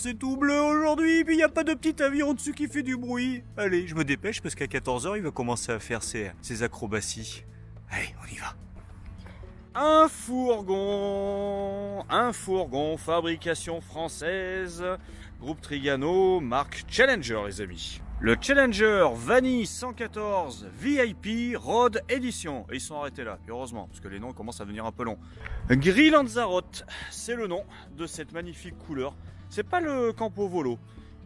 c'est tout bleu aujourd'hui, puis il n'y a pas de petit avion dessus qui fait du bruit. Allez, je me dépêche parce qu'à 14 h, il va commencer à faire ses acrobaties. Allez, on y va. Un fourgon, fabrication française, groupe Trigano, marque Challenger les amis. Le Challenger Vanille 114 VIP Road Edition. Et ils sont arrêtés là, heureusement, parce que les noms commencent à devenir un peu longs. Gris Lanzarote, c'est le nom de cette magnifique couleur. C'est pas le Campo Volo,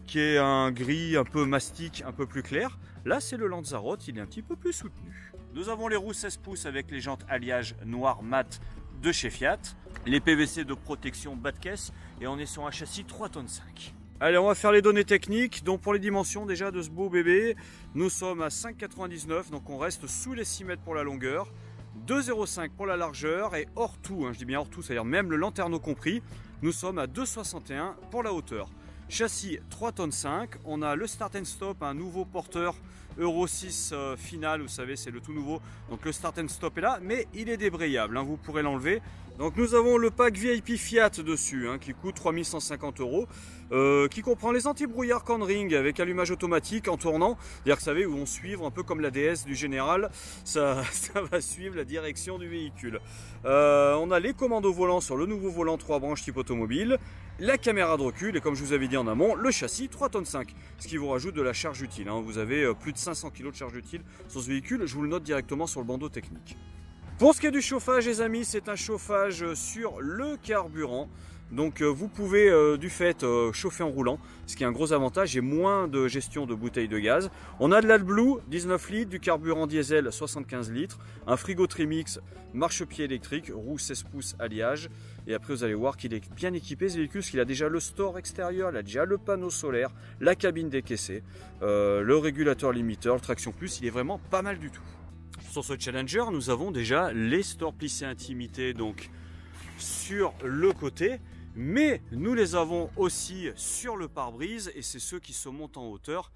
qui est un gris un peu mastic, un peu plus clair. Là, c'est le Lanzarote, il est un petit peu plus soutenu. Nous avons les roues 16 pouces avec les jantes alliage noir mat de chez Fiat. Les PVC de protection bas de caisse. Et on est sur un châssis 3,5 tonnes. Allez, on va faire les données techniques. Donc pour les dimensions déjà de ce beau bébé, nous sommes à 5,99. Donc on reste sous les 6 mètres pour la longueur. 2,05 pour la largeur. Et hors tout, je dis bien hors tout, c'est-à-dire même le lanterneau compris, nous sommes à 2,61 pour la hauteur. Châssis 3,5 tonnes. On a le start and stop, un nouveau porteur Euro 6 final, vous savez, c'est le tout nouveau. Donc le start and stop est là, mais il est débrayable, vous pourrez l'enlever. Donc nous avons le pack VIP Fiat dessus, qui coûte 3150 €, qui comprend les anti-brouillard Cornring avec allumage automatique en tournant. C'est-à-dire que vous savez, où on suivre un peu comme la DS du général, ça va suivre la direction du véhicule. On a les commandes au volant sur le nouveau volant 3 branches type automobile, la caméra de recul et comme je vous avais dit en amont, le châssis 3,5 tonnes, ce qui vous rajoute de la charge utile. Vous avez plus de 500 kg de charge utile sur ce véhicule, je vous le note directement sur le bandeau technique. Pour ce qui est du chauffage les amis, c'est un chauffage sur le carburant. Donc vous pouvez du fait chauffer en roulant, ce qui est un gros avantage et moins de gestion de bouteilles de gaz. On a de l'AdBlue 19 litres, du carburant diesel 75 litres, un frigo Trimix marchepied électrique, roue 16 pouces alliage. Et après vous allez voir qu'il est bien équipé ce véhicule, parce qu'il a déjà le store extérieur, il a déjà le panneau solaire, la cabine décaissée, le régulateur limiteur, le traction plus, il est vraiment pas mal du tout. Sur ce Challenger, nous avons déjà les stores plissés intimité donc sur le côté, mais nous les avons aussi sur le pare-brise et c'est ceux qui se montent en hauteur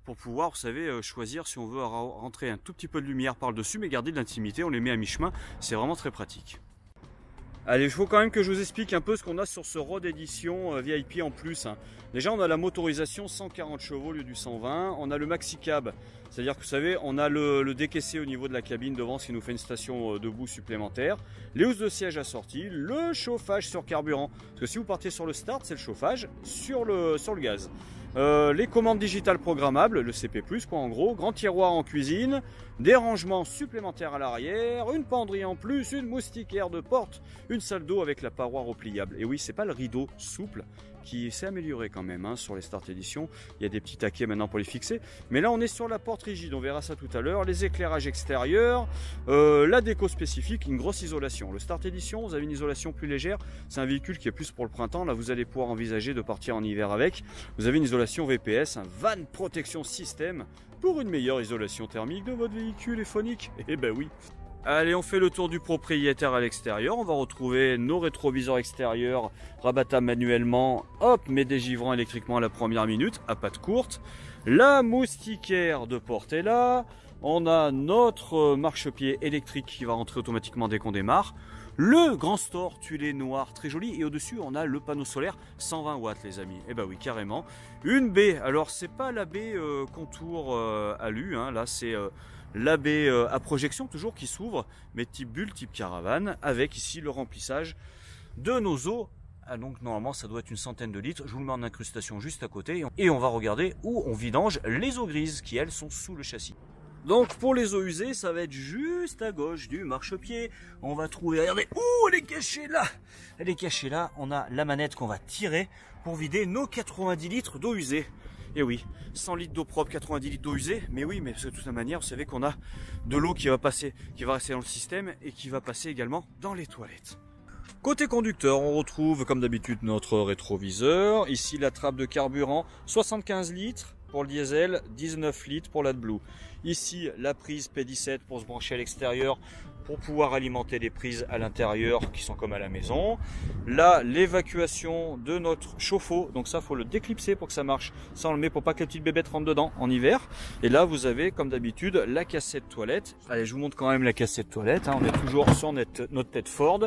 pour pouvoir, vous savez, choisir si on veut rentrer un tout petit peu de lumière par le dessus mais garder de l'intimité, on les met à mi-chemin, c'est vraiment très pratique. Allez, il faut quand même que je vous explique un peu ce qu'on a sur ce Road Edition VIP en plus. Déjà, on a la motorisation 140 chevaux au lieu du 120. On a le Maxi Cab, c'est-à-dire que vous savez, on a le décaissé au niveau de la cabine devant, ce qui nous fait une station debout supplémentaire. Les housses de siège assorties, le chauffage sur carburant. Parce que si vous partez sur le start, c'est le chauffage sur le gaz. Les commandes digitales programmables, le CP+, quoi en gros, grand tiroir en cuisine, des rangements supplémentaires à l'arrière, une penderie en plus, une moustiquaire de porte, une salle d'eau avec la paroi repliable. Et oui, c'est pas le rideau souple qui s'est amélioré quand même sur les Start Edition. Il y a des petits taquets maintenant pour les fixer. Mais là, on est sur la porte rigide, on verra ça tout à l'heure. Les éclairages extérieurs, la déco spécifique, une grosse isolation. Le Start Edition, vous avez une isolation plus légère. C'est un véhicule qui est plus pour le printemps. Là, vous allez pouvoir envisager de partir en hiver avec. Vous avez une isolation VPS, un Van Protection System pour une meilleure isolation thermique de votre véhicule et phonique. Eh ben oui. Allez, on fait le tour du propriétaire à l'extérieur. On va retrouver nos rétroviseurs extérieurs rabattables manuellement. Hop, mais dégivrant électriquement à la première minute, à patte courte. La moustiquaire de porte est là. On a notre marchepied électrique qui va rentrer automatiquement dès qu'on démarre. Le grand store tuilé noir, très joli. Et au-dessus, on a le panneau solaire 120 watts, les amis. Eh ben oui, carrément. Une baie. Alors, c'est pas la baie contour alu. Là, c'est la baie à projection, toujours qui s'ouvre, mais type bulle, type caravane, avec ici le remplissage de nos eaux. Donc, normalement, ça doit être une centaine de litres. Je vous le mets en incrustation juste à côté. Et on va regarder où on vidange les eaux grises, qui, elles, sont sous le châssis. Donc pour les eaux usées, ça va être juste à gauche du marchepied. On va trouver, regardez, ouh, elle est cachée là. Elle est cachée là, on a la manette qu'on va tirer pour vider nos 90 litres d'eau usée. Et oui, 100 litres d'eau propre, 90 litres d'eau usée. Mais oui, mais de toute manière, vous savez qu'on a de l'eau qui va passer, qui va rester dans le système et qui va passer également dans les toilettes. Côté conducteur, on retrouve comme d'habitude notre rétroviseur. Ici la trappe de carburant, 75 litres pour le diesel, 19 litres pour l'AdBlue. Ici la prise P17 pour se brancher à l'extérieur pour pouvoir alimenter les prises à l'intérieur qui sont comme à la maison. Là, l'évacuation de notre chauffe-eau, donc ça faut le déclipser pour que ça marche. Ça on le met pour pas que les petites bébêtes rentrent dedans en hiver. Et là vous avez comme d'habitude la cassette toilette. Allez, je vous montre quand même la cassette toilette, hein. On est toujours sur notre tête Ford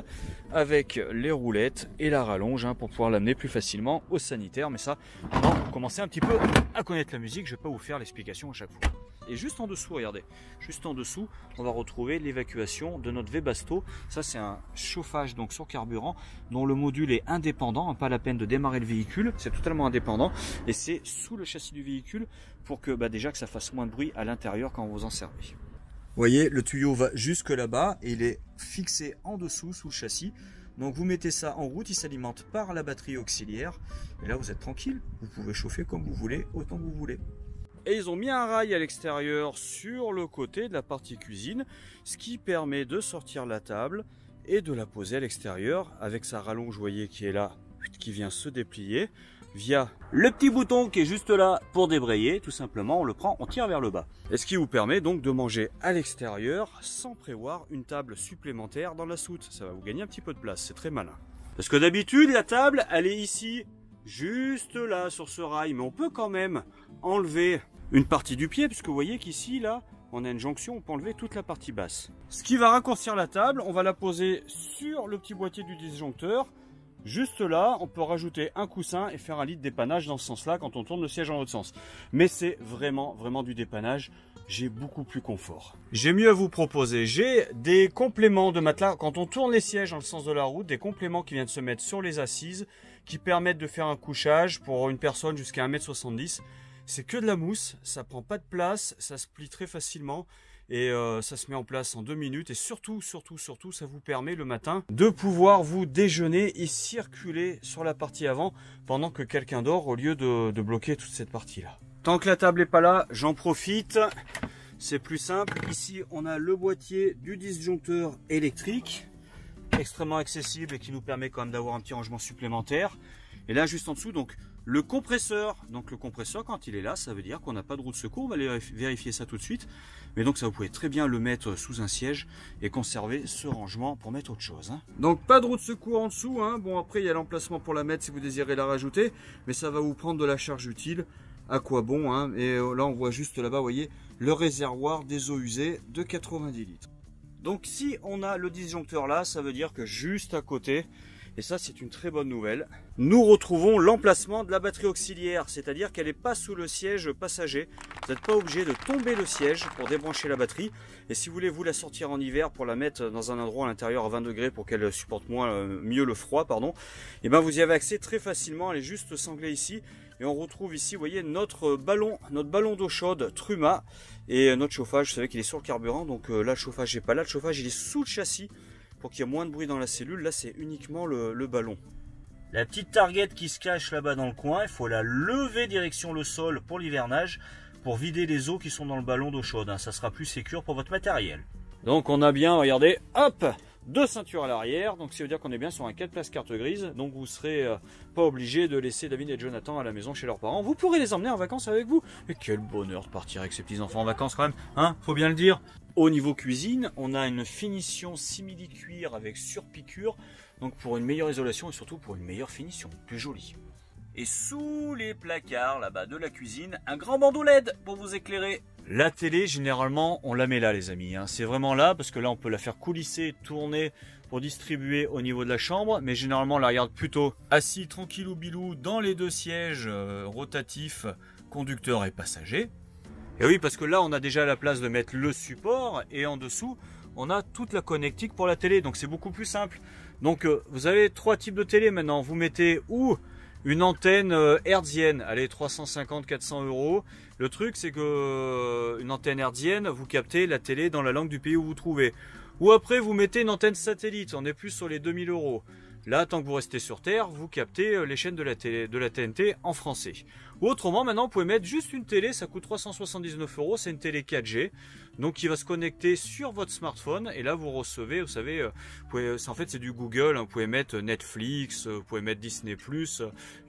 avec les roulettes et la rallonge, hein, pour pouvoir l'amener plus facilement au sanitaire. Mais ça, maintenant, vous commencez un petit peu à connaître la musique, je vais pas vous faire l'explication à chaque fois. Et juste en dessous, regardez, juste en dessous, on va retrouver l'évacuation de notre Webasto. Ça, c'est un chauffage donc sur carburant dont le module est indépendant, hein, pas la peine de démarrer le véhicule, c'est totalement indépendant et c'est sous le châssis du véhicule pour que déjà que ça fasse moins de bruit à l'intérieur quand vous en servez. Vous voyez, le tuyau va jusque là-bas et il est fixé en dessous sous le châssis. Donc vous mettez ça en route, il s'alimente par la batterie auxiliaire et là vous êtes tranquille, vous pouvez chauffer comme vous voulez, autant que vous voulez. Et ils ont mis un rail à l'extérieur sur le côté de la partie cuisine, ce qui permet de sortir la table et de la poser à l'extérieur avec sa rallonge, vous voyez, qui est là, qui vient se déplier via le petit bouton qui est juste là pour débrayer. Tout simplement, on le prend, on tire vers le bas. Et ce qui vous permet donc de manger à l'extérieur sans prévoir une table supplémentaire dans la soute. Ça va vous gagner un petit peu de place, c'est très malin. Parce que d'habitude, la table, elle est ici, juste là sur ce rail, mais on peut quand même enlever une partie du pied, puisque vous voyez qu'ici là on a une jonction, on peut enlever toute la partie basse. Ce qui va raccourcir la table, on va la poser sur le petit boîtier du disjoncteur. Juste là, on peut rajouter un coussin et faire un lit de dépannage dans ce sens-là quand on tourne le siège dans l'autre sens. Mais c'est vraiment du dépannage. J'ai beaucoup plus confort. J'ai mieux à vous proposer. J'ai des compléments de matelas. Quand on tourne les sièges dans le sens de la route, des compléments qui viennent se mettre sur les assises, qui permettent de faire un couchage pour une personne jusqu'à 1,70 m. C'est que de la mousse, ça prend pas de place, ça se plie très facilement. Et ça se met en place en 2 minutes et surtout, ça vous permet le matin de pouvoir vous déjeuner et circuler sur la partie avant pendant que quelqu'un dort au lieu de bloquer toute cette partie-là. Tant que la table n'est pas là, j'en profite. C'est plus simple. Ici, on a le boîtier du disjoncteur électrique, extrêmement accessible et qui nous permet quand même d'avoir un petit rangement supplémentaire. Et là, juste en dessous, donc le compresseur. Donc le compresseur, quand il est là, ça veut dire qu'on n'a pas de roue de secours. On va aller vérifier ça tout de suite. Mais donc ça, vous pouvez très bien le mettre sous un siège et conserver ce rangement pour mettre autre chose, hein. Donc pas de roue de secours en dessous, hein. Bon, après, il y a l'emplacement pour la mettre si vous désirez la rajouter. Mais ça va vous prendre de la charge utile. À quoi bon, hein. Et là, on voit juste là-bas, vous voyez, le réservoir des eaux usées de 90 litres. Donc si on a le disjoncteur là, ça veut dire que juste à côté, et ça c'est une très bonne nouvelle, nous retrouvons l'emplacement de la batterie auxiliaire, c'est-à-dire qu'elle n'est pas sous le siège passager. Vous n'êtes pas obligé de tomber le siège pour débrancher la batterie. Et si vous voulez vous la sortir en hiver pour la mettre dans un endroit à l'intérieur à 20 degrés pour qu'elle supporte mieux le froid, et ben vous y avez accès très facilement. Elle est juste sanglée ici. Et on retrouve ici, vous voyez, notre ballon d'eau chaude Truma. Et notre chauffage, vous savez qu'il est sur le carburant. Donc là, le chauffage n'est pas là. Le chauffage, il est sous le châssis pour qu'il y ait moins de bruit dans la cellule. Là, c'est uniquement le ballon. La petite target qui se cache là-bas dans le coin, il faut la lever direction le sol pour l'hivernage, pour vider les eaux qui sont dans le ballon d'eau chaude, hein. Ça sera plus sécure pour votre matériel. Donc on a bien, regardez, hop, 2 ceintures à l'arrière, donc ça veut dire qu'on est bien sur un 4 places carte grise, donc vous serez pas obligé de laisser David et Jonathan à la maison chez leurs parents. Vous pourrez les emmener en vacances avec vous. Et quel bonheur de partir avec ces petits enfants en vacances quand même, hein, faut bien le dire. Au niveau cuisine, on a une finition simili-cuir avec surpiqûre, donc pour une meilleure isolation et surtout pour une meilleure finition, plus jolie. Et sous les placards là-bas de la cuisine, un grand bandeau LED pour vous éclairer. La télé, généralement, on la met là, les amis, hein. C'est vraiment là, parce que là, on peut la faire coulisser, tourner pour distribuer au niveau de la chambre. Mais généralement, on la regarde plutôt assis, tranquillou bilou, dans les 2 sièges rotatifs, conducteur et passager. Et oui, parce que là, on a déjà la place de mettre le support. Et en dessous, on a toute la connectique pour la télé. Donc, c'est beaucoup plus simple. Donc, vous avez 3 types de télé maintenant. Vous mettez ou une antenne hertzienne, allez, 350-400 €. Le truc, c'est que une antenne hertzienne, vous captez la télé dans la langue du pays où vous trouvez. Ou après, vous mettez une antenne satellite, on est plus sur les 2000 €. Là, tant que vous restez sur Terre, vous captez les chaînes de la TNT en français. Ou autrement, maintenant, vous pouvez mettre juste une télé, ça coûte 379 €, c'est une télé 4G, donc qui va se connecter sur votre smartphone, et là, vous recevez, vous savez, en fait, c'est du Google, hein, vous pouvez mettre Netflix, vous pouvez mettre Disney+,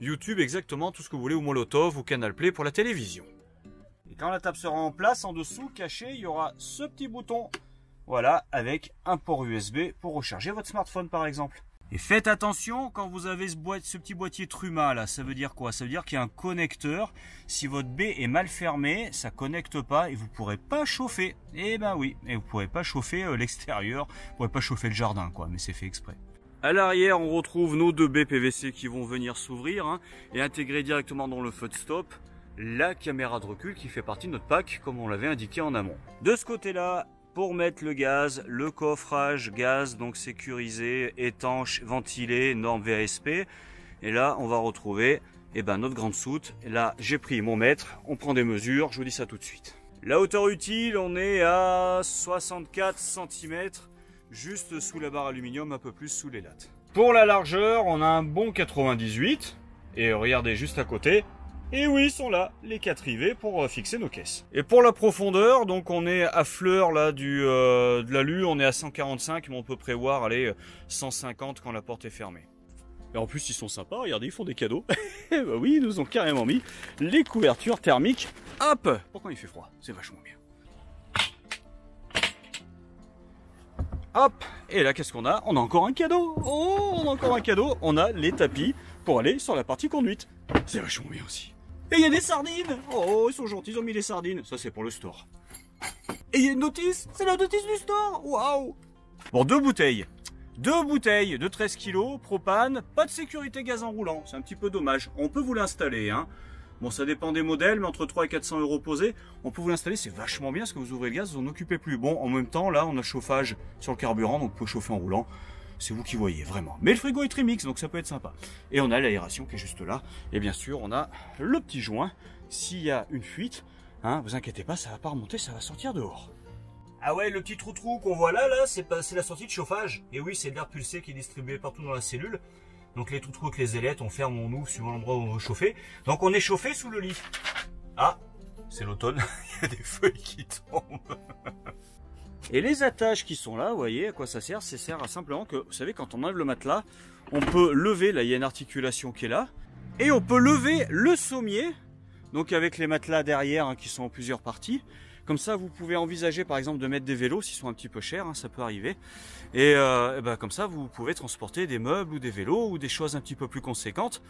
YouTube, exactement, tout ce que vous voulez, ou Molotov, ou Canal Play pour la télévision. Et quand la table sera en place, en dessous, caché, il y aura ce petit bouton Voilà, avec un port USB pour recharger votre smartphone par exemple. Et faites attention quand vous avez ce petit boîtier Truma là, ça veut dire quoi? Ça veut dire qu'il y a un connecteur. Si votre baie est mal fermée, ça connecte pas et vous pourrez pas chauffer. Eh ben oui, et vous pourrez pas chauffer l'extérieur, vous pourrez pas chauffer le jardin quoi, mais c'est fait exprès. À l'arrière, on retrouve nos deux baies PVC qui vont venir s'ouvrir hein, et intégrer directement dans le foot stop la caméra de recul qui fait partie de notre pack comme on l'avait indiqué en amont. De ce côté-là, pour mettre le gaz, le coffrage gaz, donc sécurisé, étanche, ventilé, norme VASP. Et là, on va retrouver notre grande soute. Et là, j'ai pris mon mètre, on prend des mesures, je vous dis ça tout de suite. La hauteur utile, on est à 64 cm, juste sous la barre aluminium, un peu plus sous les lattes. Pour la largeur, on a un bon 98. Et regardez juste à côté. Et oui, ils sont là, les 4 rivets pour fixer nos caisses. Et pour la profondeur, donc on est à fleur là de l'alu, on est à 145, mais on peut prévoir, allez, 150 quand la porte est fermée. Et en plus, ils sont sympas, regardez, ils font des cadeaux. Et bah oui, ils nous ont carrément mis les couvertures thermiques. Hop, pour quand il fait froid, c'est vachement bien. Hop, et là, qu'est-ce qu'on a? On a encore un cadeau. Oh, on a encore un cadeau. On a les tapis pour aller sur la partie conduite. C'est vachement bien aussi. Et il y a des sardines. Oh, ils sont gentils, ils ont mis les sardines. Ça, c'est pour le store. Et il y a une notice. C'est la notice du store. Waouh. Bon, deux bouteilles de 13 kg, propane, pas de sécurité gaz enroulant. C'est un petit peu dommage. On peut vous l'installer, hein. Bon, ça dépend des modèles, mais entre 3 et 400 euros posés, on peut vous l'installer. C'est vachement bien parce que vous ouvrez le gaz, vous en occupez plus. Bon, en même temps, là, on a le chauffage sur le carburant, donc vous pouvez chauffer en roulant. C'est vous qui voyez, vraiment. Mais le frigo est trimix, donc ça peut être sympa. Et on a l'aération qui est juste là. Et bien sûr, on a le petit joint. S'il y a une fuite, hein, vous inquiétez pas, ça va pas remonter, ça va sortir dehors. Ah ouais, le petit trou qu'on voit là, c'est la sortie de chauffage. Et oui, c'est de l'air pulsé qui est distribué partout dans la cellule. Donc les trous avec les ailettes, on ferme, on ouvre suivant l'endroit où on veut chauffer. Donc on est chauffé sous le lit. Ah, c'est l'automne, il y a des feuilles qui tombent. Et les attaches qui sont là, vous voyez à quoi ça sert? Ça sert à simplement que, vous savez, quand on enlève le matelas, on peut lever, là il y a une articulation qui est là, et on peut lever le sommier, donc avec les matelas derrière hein, qui sont en plusieurs parties. Comme ça, vous pouvez envisager par exemple de mettre des vélos s'ils sont un petit peu chers, hein, ça peut arriver. Et comme ça, vous pouvez transporter des meubles ou des vélos ou des choses un petit peu plus conséquentes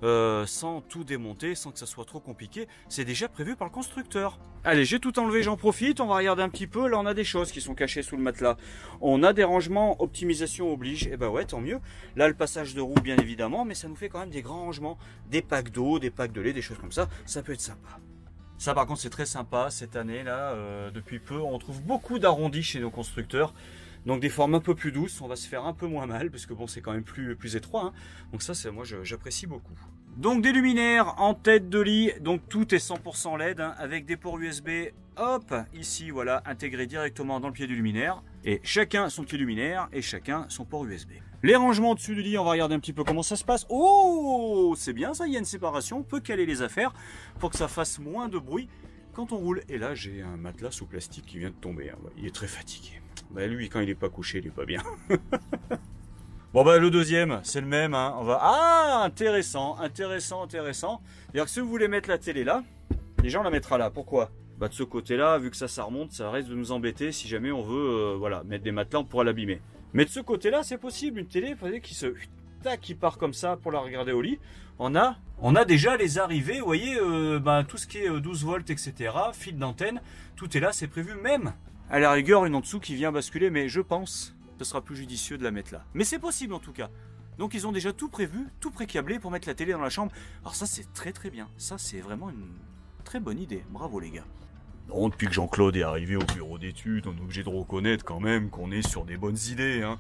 sans tout démonter, sans que ça soit trop compliqué. C'est déjà prévu par le constructeur. Allez, j'ai tout enlevé, j'en profite. On va regarder un petit peu. Là, on a des choses qui sont cachées sous le matelas. On a des rangements, optimisation oblige. Et ouais, tant mieux. Là, le passage de roue, bien évidemment, mais ça nous fait quand même des grands rangements. Des packs d'eau, des packs de lait, des choses comme ça. Ça peut être sympa. Ça par contre c'est très sympa cette année là, depuis peu on trouve beaucoup d'arrondis chez nos constructeurs. Donc des formes un peu plus douces, on va se faire un peu moins mal parce que bon c'est quand même plus étroit. Hein. Donc ça c'est moi j'apprécie beaucoup. Donc des luminaires en tête de lit, donc tout est 100% LED hein, avec des ports USB, hop, ici voilà, intégrés directement dans le pied du luminaire. Et chacun son pied luminaire et chacun son port USB. Les rangements au-dessus du lit, on va regarder un petit peu comment ça se passe. Oh, c'est bien ça, il y a une séparation, on peut caler les affaires pour que ça fasse moins de bruit quand on roule. Et là j'ai un matelas sous plastique qui vient de tomber, hein. Il est très fatigué. Bah lui quand il est pas couché, il est pas bien. Bon bah le deuxième, c'est le même, hein. On va... Ah, intéressant. C'est-à-dire que si vous voulez mettre la télé là, déjà on la mettra là. Pourquoi? Bah de ce côté-là, vu que ça remonte, ça risque de nous embêter. Si jamais on veut voilà, mettre des matelas, on pourra l'abîmer. Mais de ce côté-là, c'est possible. Une télé qui part comme ça pour la regarder au lit. On a déjà les arrivées, vous voyez, tout ce qui est 12 volts, etc. Fil d'antenne, tout est là, c'est prévu même. À la rigueur, une en dessous qui vient basculer, mais je pense que ce sera plus judicieux de la mettre là. Mais c'est possible en tout cas. Donc ils ont déjà tout prévu, tout précablé pour mettre la télé dans la chambre. Alors ça c'est très bien. Ça c'est vraiment une très bonne idée. Bravo les gars. Bon, depuis que Jean-Claude est arrivé au bureau d'études, on est obligé de reconnaître quand même qu'on est sur des bonnes idées. Hein.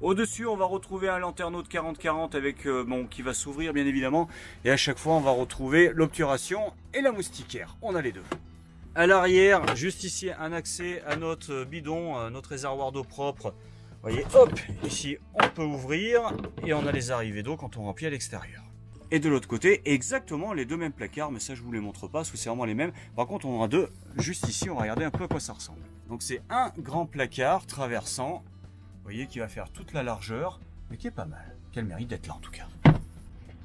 Au-dessus, on va retrouver un lanterneau de 40-40 avec qui va s'ouvrir bien évidemment. Et à chaque fois, on va retrouver l'obturation et la moustiquaire. On a les deux. À l'arrière, juste ici, un accès à notre bidon, notre réservoir d'eau propre. Vous voyez, hop, ici, on peut ouvrir et on a les arrivées d'eau quand on remplit à l'extérieur. Et de l'autre côté, exactement les deux mêmes placards, mais ça je vous les montre pas parce que c'est vraiment les mêmes. Par contre, on en a deux juste ici, on va regarder un peu à quoi ça ressemble. Donc c'est un grand placard traversant, vous voyez, qui va faire toute la largeur, mais qui est pas mal, qui a le mérite d'être là en tout cas.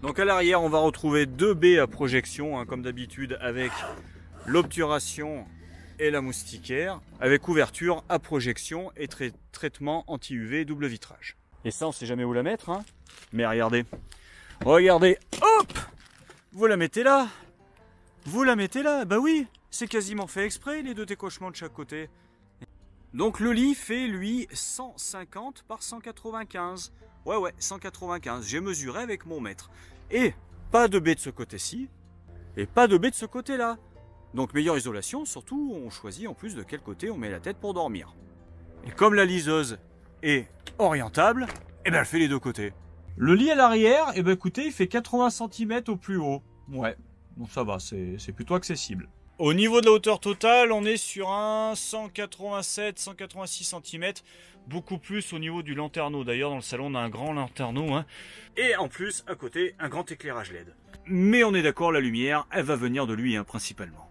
Donc à l'arrière, on va retrouver deux baies à projection, hein, comme d'habitude, avec l'obturation et la moustiquaire avec ouverture à projection et traitement anti-UV double vitrage. Et ça, on sait jamais où la mettre, hein. Mais regardez, regardez, hop, vous la mettez là. Vous la mettez là, bah oui, c'est quasiment fait exprès, les deux décochements de chaque côté. Donc le lit fait, lui, 150 par 195. Ouais, 195, j'ai mesuré avec mon mètre. Et pas de baie de ce côté-ci, et pas de baie de ce côté-là. Donc meilleure isolation, surtout on choisit en plus de quel côté on met la tête pour dormir. Et comme la liseuse est orientable, et ben elle fait les deux côtés. Le lit à l'arrière, et ben écoutez, il fait 80 cm au plus haut. Ouais, bon ça va, c'est plutôt accessible. Au niveau de la hauteur totale, on est sur un 187-186 cm, beaucoup plus au niveau du lanterneau. D'ailleurs, dans le salon, on a un grand lanterneau, hein. Et en plus, à côté, un grand éclairage LED. Mais on est d'accord, la lumière, elle va venir de lui, hein, principalement.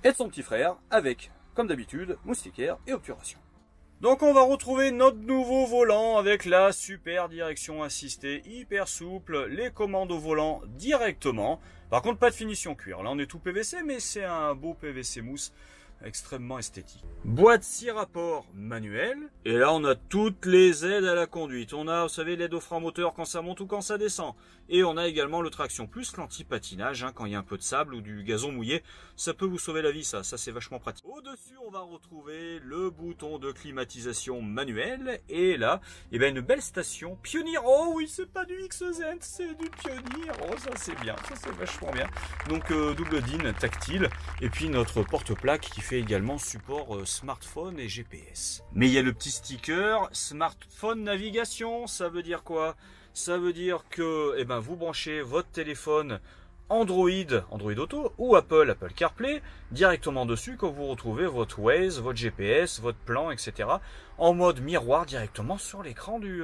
Et de son petit frère, avec, comme d'habitude, moustiquaire et obturation. Donc on va retrouver notre nouveau volant avec la super direction assistée, hyper souple, les commandes au volant directement. Par contre, pas de finition cuir. Là, on est tout PVC, mais c'est un beau PVC mousse extrêmement esthétique. Boîte 6 rapports manuel. Et là, on a toutes les aides à la conduite. On a, vous savez, l'aide au frein moteur quand ça monte ou quand ça descend. Et on a également le traction plus l'anti-patinage, hein, quand il y a un peu de sable ou du gazon mouillé. Ça peut vous sauver la vie, ça c'est vachement pratique. Au-dessus, on va retrouver le bouton de climatisation manuel. Et là, eh ben, une belle station Pioneer. Oh oui, c'est pas du XZ, c'est du Pioneer. Oh, ça c'est bien, ça c'est vachement bien. Donc, double DIN tactile. Et puis notre porte-plaque qui fait également support smartphone et GPS. Mais il y a le petit sticker smartphone navigation. Ça veut dire quoi? Ça veut dire que eh ben, vous branchez votre téléphone Android Auto ou Apple CarPlay directement dessus quand vous retrouvez votre Waze, votre GPS, votre plan, etc. en mode miroir directement sur l'écran du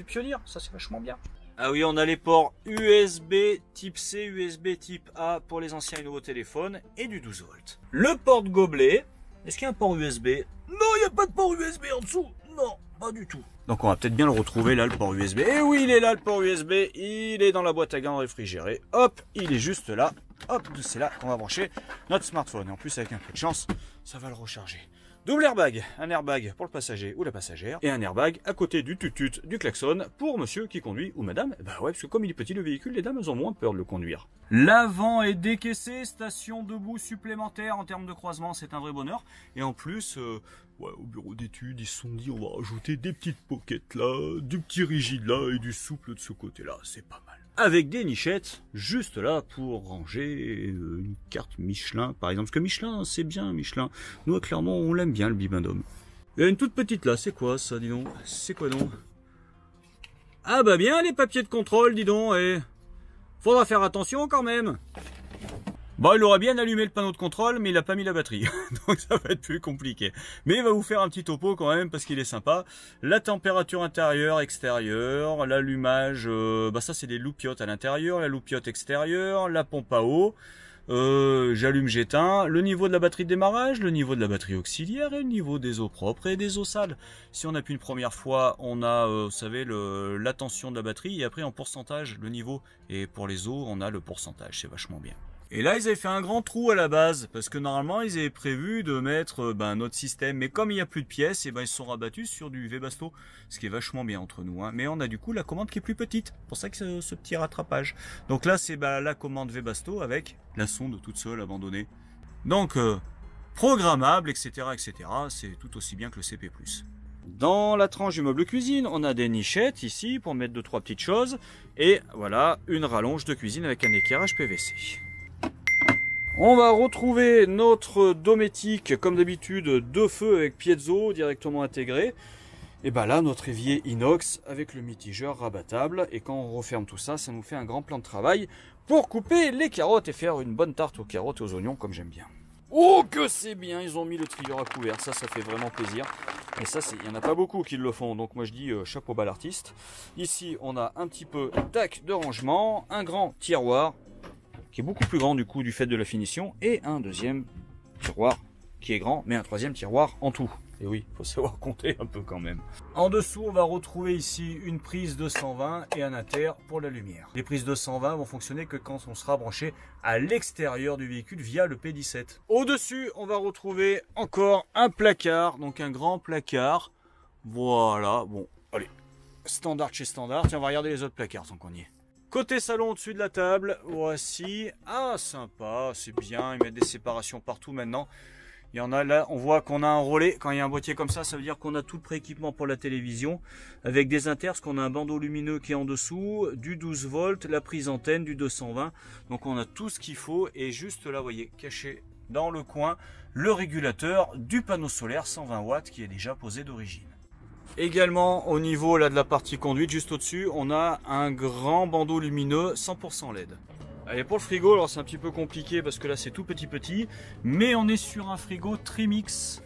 Pioneer. Ça c'est vachement bien. Ah oui, on a les ports USB type C, USB type A pour les anciens et nouveaux téléphones et du 12 volts. Le porte-gobelet, est-ce qu'il y a un port USB? Non, il n'y a pas de port USB en dessous. Non, pas du tout. Donc on va peut-être bien le retrouver là, le port USB. Et oui, il est là, le port USB. Il est dans la boîte à gants réfrigérée. Hop, il est juste là. Hop, c'est là qu'on va brancher notre smartphone. Et en plus, avec un peu de chance, ça va le recharger. Double airbag, un airbag pour le passager ou la passagère et un airbag à côté du tutut du klaxon pour monsieur qui conduit ou madame. Bah ouais, parce que comme il est petit le véhicule, les dames elles ont moins peur de le conduire. L'avant est décaissé, station debout supplémentaire en termes de croisement, c'est un vrai bonheur. Et en plus, ouais, au bureau d'études, ils se sont dit on va rajouter des petites pockets là, du petit rigide là et du souple de ce côté-là, c'est pas mal. Avec des nichettes juste là pour ranger une carte Michelin par exemple, parce que Michelin c'est bien Michelin, nous clairement on l'aime bien le bibendum. Il y a une toute petite là, c'est quoi ça dis donc? C'est quoi donc? Ah bah bien les papiers de contrôle dis donc, et faudra faire attention quand même. Bon, il aurait bien allumé le panneau de contrôle, mais il n'a pas mis la batterie. Donc ça va être plus compliqué. Mais il va vous faire un petit topo quand même, parce qu'il est sympa. La température intérieure, extérieure, l'allumage, bah ça c'est des loupiottes à l'intérieur, la loupiotte extérieure, la pompe à eau, j'allume, j'éteins, le niveau de la batterie de démarrage, le niveau de la batterie auxiliaire et le niveau des eaux propres et des eaux sales. Si on appuie une première fois, on a, vous savez, la tension de la batterie, et après en pourcentage, le niveau. Et pour les eaux, on a le pourcentage, c'est vachement bien. Et là, ils avaient fait un grand trou à la base, parce que normalement, ils avaient prévu de mettre notre système. Mais comme il n'y a plus de pièces, et ben, ils se sont rabattus sur du Webasto, ce qui est vachement bien entre nous, hein. Mais on a du coup la commande qui est plus petite, pour ça que ce petit rattrapage. Donc là, c'est la commande Webasto avec la sonde toute seule abandonnée. Donc, programmable, etc., etc., c'est tout aussi bien que le CP+. Dans la tranche du meuble cuisine, on a des nichettes ici pour mettre 2-3 petites choses. Et voilà, une rallonge de cuisine avec un éclairage PVC. On va retrouver notre dométique, comme d'habitude, 2 feux avec piezo directement intégré. Et ben là, notre évier inox avec le mitigeur rabattable. Et quand on referme tout ça, ça nous fait un grand plan de travail pour couper les carottes et faire une bonne tarte aux carottes et aux oignons, comme j'aime bien. Oh que c'est bien, ils ont mis le trieur à couvert, ça fait vraiment plaisir. Et ça, il n'y en a pas beaucoup qui le font, donc moi je dis chapeau bas l'artiste. Ici, on a un petit peu tac de rangement, un grand tiroir, qui est beaucoup plus grand du coup du fait de la finition, et un deuxième tiroir qui est grand, mais un troisième tiroir en tout. Et oui, il faut savoir compter un peu quand même. En dessous, on va retrouver ici une prise 220 et un inter pour la lumière. Les prises 220 vont fonctionner que quand on sera branché à l'extérieur du véhicule via le P17. Au-dessus, on va retrouver encore un placard, donc un grand placard. Voilà, bon, allez, standard chez standard. Tiens, on va regarder les autres placards tant qu'on y est. Côté salon, au-dessus de la table, voici. Ah, sympa, c'est bien, ils mettent des séparations partout maintenant. Il y en a là, on voit qu'on a un relais. Quand il y a un boîtier comme ça veut dire qu'on a tout le prééquipement pour la télévision. Avec des inters, parce qu'on a un bandeau lumineux qui est en dessous, du 12 volts, la prise antenne, du 220. Donc on a tout ce qu'il faut. Et juste là, vous voyez, caché dans le coin, le régulateur du panneau solaire 120 watts qui est déjà posé d'origine. Également au niveau là de la partie conduite, juste au-dessus, on a un grand bandeau lumineux 100% LED. Allez, pour le frigo, alors c'est un petit peu compliqué parce que là c'est tout petit, mais on est sur un frigo Trimix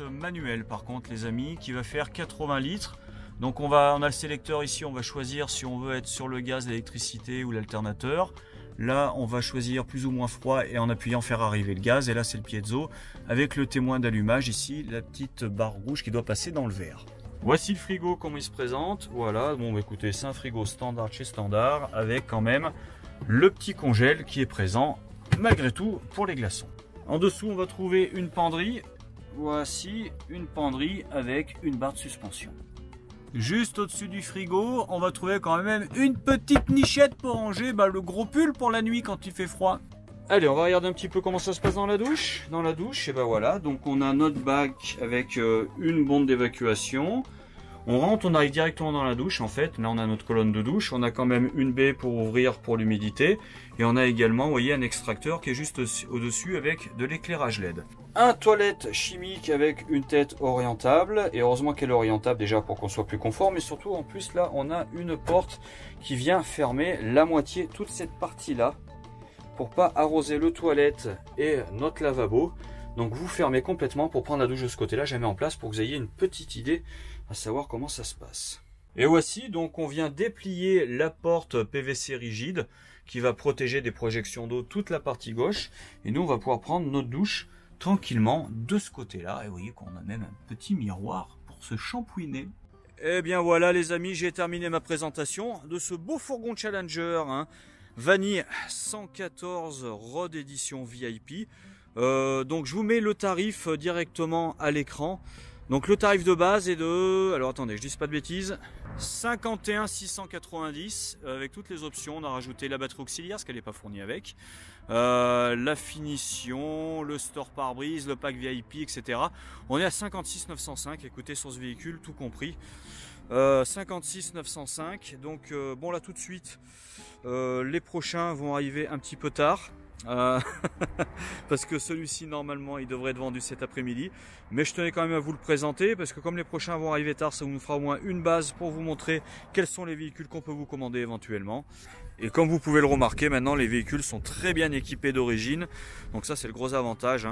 manuel par contre les amis, qui va faire 80 litres. Donc on a le sélecteur ici, on va choisir si on veut être sur le gaz, l'électricité ou l'alternateur. Là on va choisir plus ou moins froid et en appuyant faire arriver le gaz, et là c'est le piezo avec le témoin d'allumage ici, la petite barre rouge qui doit passer dans le verre. Voici le frigo comme il se présente. Voilà, bon bah, écoutez, c'est un frigo standard chez standard avec quand même le petit congèle qui est présent malgré tout pour les glaçons. En dessous on va trouver une penderie. Voici une penderie avec une barre de suspension. Juste au-dessus du frigo on va trouver quand même une petite nichette pour ranger le gros pull pour la nuit quand il fait froid. Allez, on va regarder un petit peu comment ça se passe dans la douche. Dans la douche, et ben voilà, donc on a notre bac avec une bombe d'évacuation. On rentre, on arrive directement dans la douche en fait. Là on a notre colonne de douche, on a quand même une baie pour ouvrir pour l'humidité. Et on a également, vous voyez, un extracteur qui est juste au-dessus avec de l'éclairage LED. Un toilette chimique avec une tête orientable. Et heureusement qu'elle est orientable déjà pour qu'on soit plus confort. Mais surtout en plus là on a une porte qui vient fermer la moitié, toute cette partie là. Pour pas arroser le toilette et notre lavabo. Donc vous fermez complètement pour prendre la douche de ce côté-là. Je la mets en place pour que vous ayez une petite idée à savoir comment ça se passe. Et voici, donc on vient déplier la porte PVC rigide qui va protéger des projections d'eau toute la partie gauche. Et nous on va pouvoir prendre notre douche tranquillement de ce côté-là. Et vous voyez qu'on a même un petit miroir pour se shampouiner. Et bien voilà les amis, j'ai terminé ma présentation de ce beau fourgon Challenger, Vanille 114 Road édition VIP. Donc je vous mets le tarif directement à l'écran. Donc le tarif de base est de, alors attendez, je dis pas de bêtises, 51 690 avec toutes les options. On a rajouté la batterie auxiliaire parce qu'elle n'est pas fournie avec, la finition, le store pare-brise, le pack VIP, etc. On est à 56 905. Écoutez, sur ce véhicule tout compris, 56 905. Donc bon, là tout de suite les prochains vont arriver un petit peu tard. Parce que celui-ci normalement il devrait être vendu cet après-midi, mais je tenais quand même à vous le présenter parce que comme les prochains vont arriver tard, ça nous fera au moins une base pour vous montrer quels sont les véhicules qu'on peut vous commander éventuellement. Et comme vous pouvez le remarquer, maintenant les véhicules sont très bien équipés d'origine, donc ça c'est le gros avantage.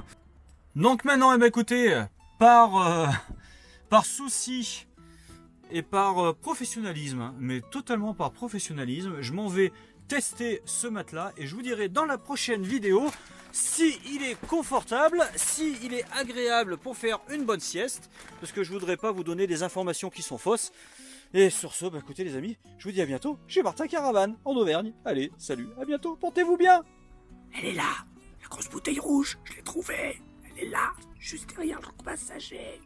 Donc maintenant, écoutez, par souci et par professionnalisme, mais totalement par professionnalisme, je m'en vais tester ce matelas et je vous dirai dans la prochaine vidéo si il est confortable, si il est agréable pour faire une bonne sieste, parce que je voudrais pas vous donner des informations qui sont fausses. Et sur ce, écoutez les amis, je vous dis à bientôt chez Martin Caravane en Auvergne. Allez, salut, à bientôt, portez-vous bien. Elle est là, la grosse bouteille rouge, je l'ai trouvée. Elle est là, juste derrière le passager.